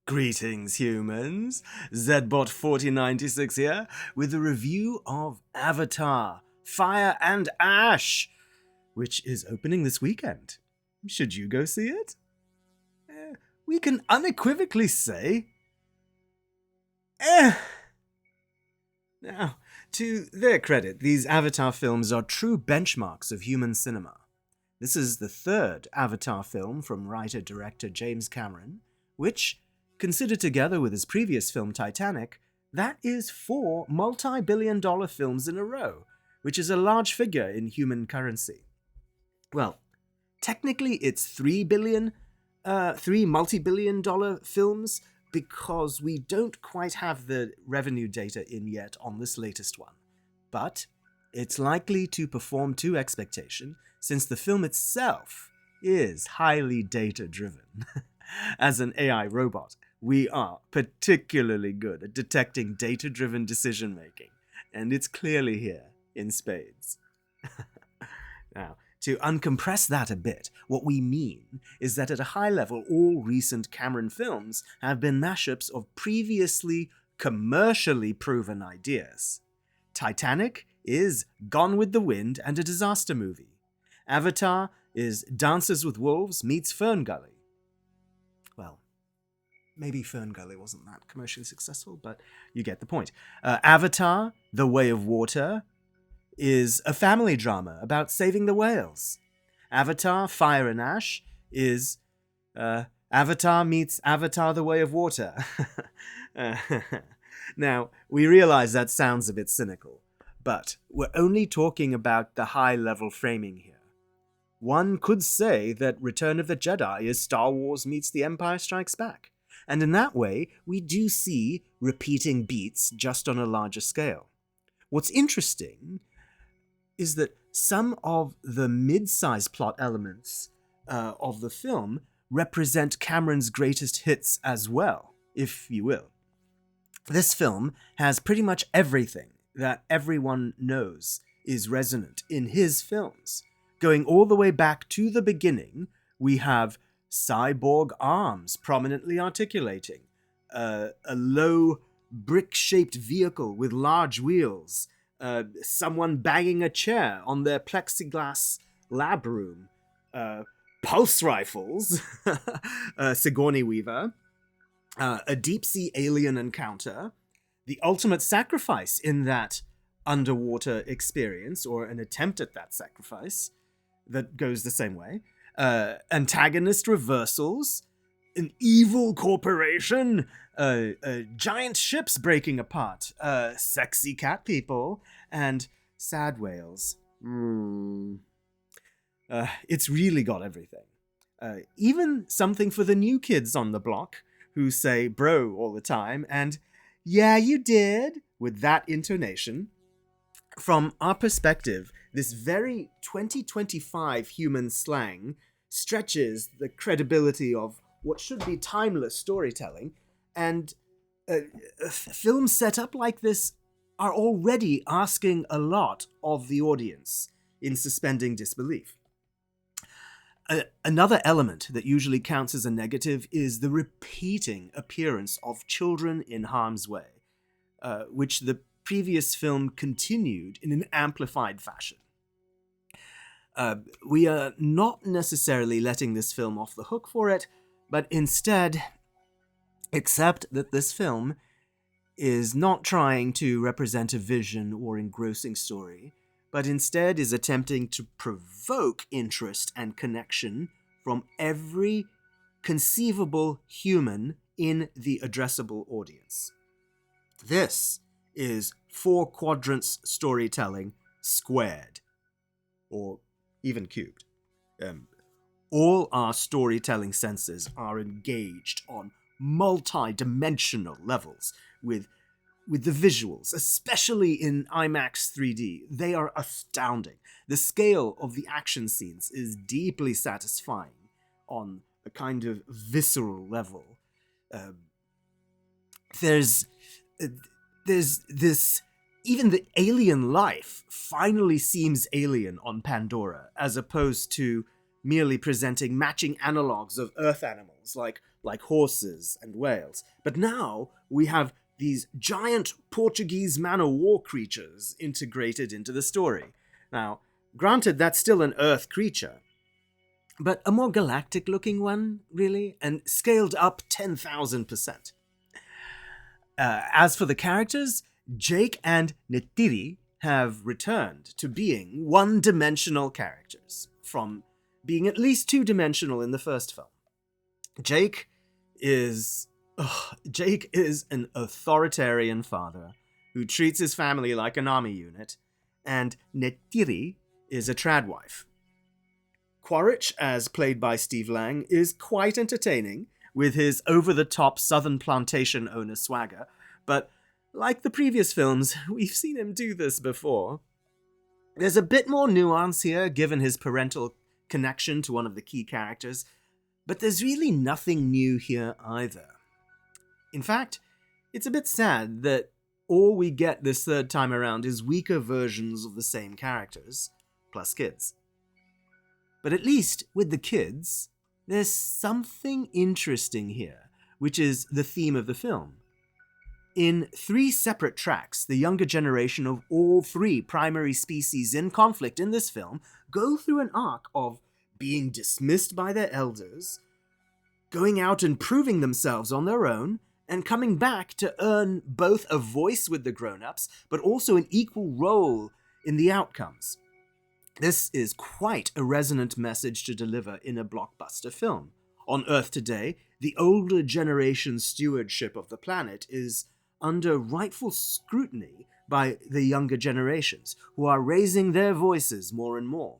Greetings, humans. Zbot4096 here with a review of Avatar, Fire and Ash, which is opening this weekend. Should you go see it? We can unequivocally say, Now, to their credit, these Avatar films are true benchmarks of human cinema. This is the third Avatar film from writer-director James Cameron, which, considered together with his previous film Titanic, that is 4 multi-billion-dollar films in a row, which is a large figure in human currency. Well, technically it's 3 multi-billion-dollar films, because we don't quite have the revenue data in yet on this latest one. But it's likely to perform to expectation, since the film itself is highly data-driven. As an AI robot, we are particularly good at detecting data-driven decision-making, and it's clearly here in spades. Now, to uncompress that a bit, what we mean is that at a high level, all recent Cameron films have been mashups of previously commercially proven ideas. Titanic is Gone with the Wind and a disaster movie. Avatar is Dances with Wolves meets Fern Gully. Well, maybe Fern Gully wasn't that commercially successful, but you get the point. Avatar, The Way of Water, is a family drama about saving the whales. Avatar, Fire and Ash is Avatar meets Avatar, The Way of Water. Now, we realize that sounds a bit cynical, but we're only talking about the high-level framing here. One could say that Return of the Jedi is Star Wars meets The Empire Strikes Back, and in that way, we do see repeating beats just on a larger scale. What's interesting is that some of the mid-sized plot elements of the film represent Cameron's greatest hits as well, if you will. This film has pretty much everything that everyone knows is resonant in his films. Going all the way back to the beginning, we have cyborg arms prominently articulating, a low brick-shaped vehicle with large wheels, someone banging a chair on their plexiglass lab room, pulse rifles, Sigourney Weaver, a deep-sea alien encounter, the ultimate sacrifice in that underwater experience, or an attempt at that sacrifice, that goes the same way, antagonist reversals, an evil corporation, giant ships breaking apart, sexy cat people, and sad whales. It's really got everything. Even something for the new kids on the block, who say bro all the time, and yeah, you did, with that intonation. From our perspective, this very 2025 human slang stretches the credibility of what should be timeless storytelling, and films set up like this are already asking a lot of the audience in suspending disbelief. Another element that usually counts as a negative is the repeating appearance of children in harm's way, which the previous film continued in an amplified fashion. We are not necessarily letting this film off the hook for it, but instead accept that this film is not trying to represent a vision or engrossing story, but instead is attempting to provoke interest and connection from every conceivable human in the addressable audience. This is 4 quadrants storytelling squared, or even cubed. All our storytelling senses are engaged on multi-dimensional levels with the visuals, especially in IMAX 3D. They are astounding. The scale of the action scenes is deeply satisfying on a kind of visceral level. There's this, even the alien life finally seems alien on Pandora, as opposed to merely presenting matching analogues of Earth animals like like horses and whales. But now we have these giant Portuguese man-o'-war creatures integrated into the story. Now, granted, that's still an Earth creature, but a more galactic-looking one, really, and scaled up 10,000%. As for the characters, Jake and Neytiri have returned to being one-dimensional characters, from being at least two-dimensional in the first film. Jake is an authoritarian father who treats his family like an army unit, and Neytiri is a tradwife. Quaritch, as played by Steve Lang, is quite entertaining, with his over-the-top southern plantation owner swagger, but like the previous films, we've seen him do this before. There's a bit more nuance here, given his parental connection to one of the key characters, but there's really nothing new here either. In fact, it's a bit sad that all we get this third time around is weaker versions of the same characters, plus kids. But at least with the kids, there's something interesting here, which is the theme of the film. In 3 separate tracks, the younger generation of all 3 primary species in conflict in this film go through an arc of being dismissed by their elders, going out and proving themselves on their own, and coming back to earn both a voice with the grown-ups, but also an equal role in the outcomes. This is quite a resonant message to deliver in a blockbuster film. On Earth today, the older generation's stewardship of the planet is under rightful scrutiny by the younger generations, who are raising their voices more and more.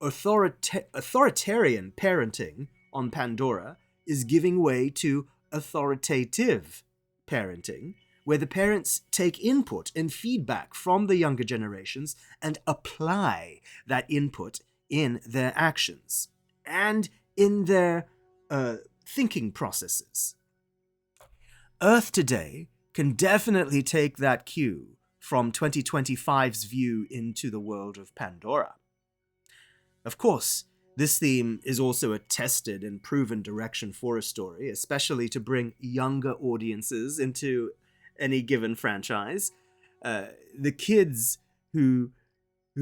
Authoritarian parenting on Pandora is giving way to authoritative parenting, where the parents take input and feedback from the younger generations and apply that input in their actions and in their thinking processes. Earth today can definitely take that cue from 2025's view into the world of Pandora. Of course, this theme is also a tested and proven direction for a story, especially to bring younger audiences into any given franchise. The kids who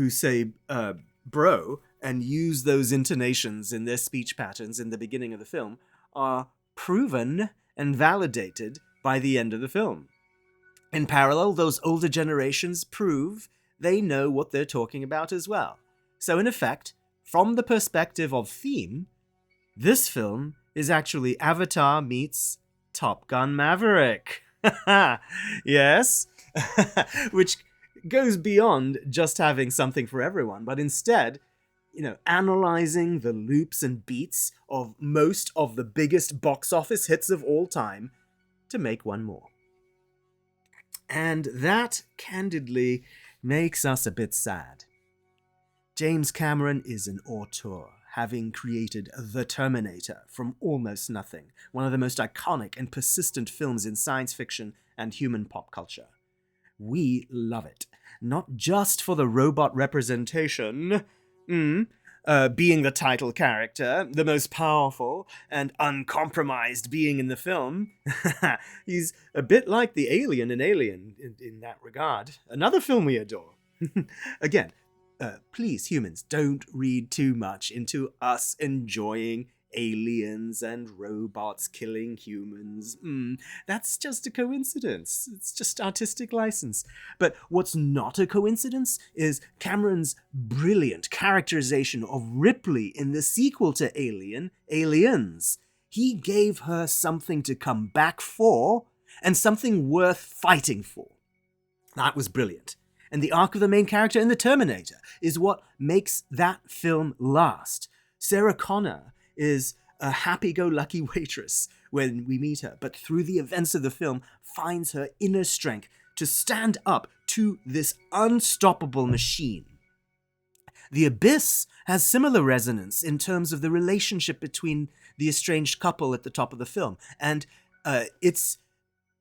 say bro and use those intonations in their speech patterns in the beginning of the film are proven and validated by the end of the film. In parallel, those older generations prove they know what they're talking about as well. So in effect, from the perspective of theme, this film is actually Avatar meets Top Gun Maverick. Yes? Which goes beyond just having something for everyone, but instead, analyzing the loops and beats of most of the biggest box office hits of all time to make one more. And that, candidly, makes us a bit sad. James Cameron is an auteur, having created The Terminator from almost nothing, one of the most iconic and persistent films in science fiction and human pop culture. We love it, not just for the robot representation, being the title character, the most powerful and uncompromised being in the film. He's a bit like the alien in Alien in that regard. Another film we adore. Again, please, humans, don't read too much into us enjoying aliens and robots killing humans. That's just a coincidence. It's just artistic license. But what's not a coincidence is Cameron's brilliant characterization of Ripley in the sequel to Alien, Aliens. He gave her something to come back for and something worth fighting for. That was brilliant. And the arc of the main character in The Terminator is what makes that film last. Sarah Connor is a happy-go-lucky waitress when we meet her, but through the events of the film finds her inner strength to stand up to this unstoppable machine. The Abyss has similar resonance in terms of the relationship between the estranged couple at the top of the film, and it's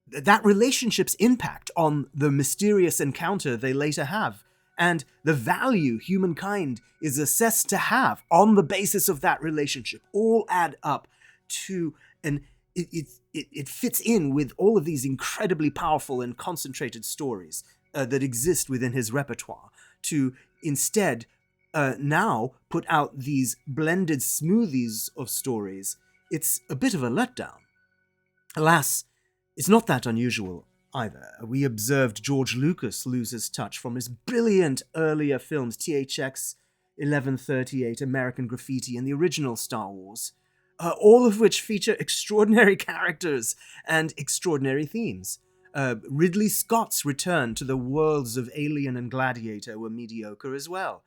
that relationship's impact on the mysterious encounter they later have, and the value humankind is assessed to have on the basis of that relationship, all add up to And it fits in with all of these incredibly powerful and concentrated stories that exist within his repertoire, to instead now put out these blended smoothies of stories. It's a bit of a letdown. Alas, it's not that unusual either. We observed George Lucas lose his touch from his brilliant earlier films, THX 1138, American Graffiti, and the original Star Wars, all of which feature extraordinary characters and extraordinary themes. Ridley Scott's return to the worlds of Alien and Gladiator were mediocre as well.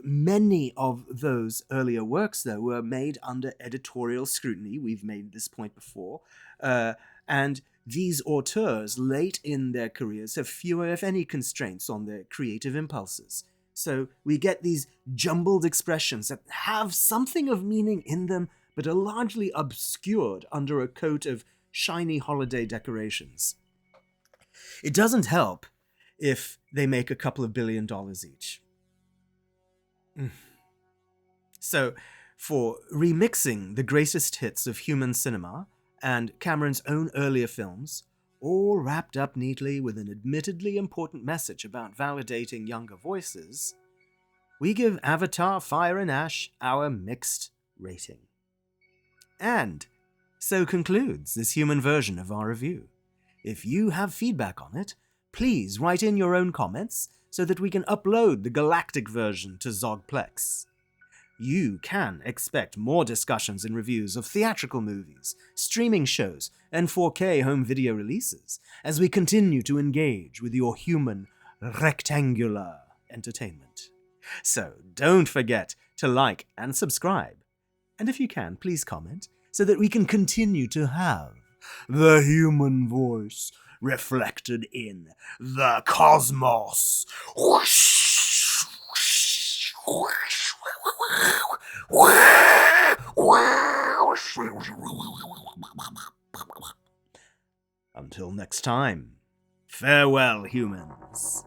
Many of those earlier works, though, were made under editorial scrutiny. We've made this point before. And these auteurs, late in their careers, have fewer, if any, constraints on their creative impulses. So we get these jumbled expressions that have something of meaning in them, but are largely obscured under a coat of shiny holiday decorations. It doesn't help if they make a couple of $1 billion each. So, for remixing the greatest hits of human cinema and Cameron's own earlier films, all wrapped up neatly with an admittedly important message about validating younger voices, we give Avatar: Fire and Ash our mixed rating. And so concludes this human version of our review. If you have feedback on it, please write in your own comments so that we can upload the galactic version to Zoggplex. You can expect more discussions and reviews of theatrical movies, streaming shows, and 4K home video releases as we continue to engage with your human rectangular entertainment. So don't forget to like and subscribe. And if you can, please comment so that we can continue to have the human voice reflected in the cosmos. Until next time, farewell, humans.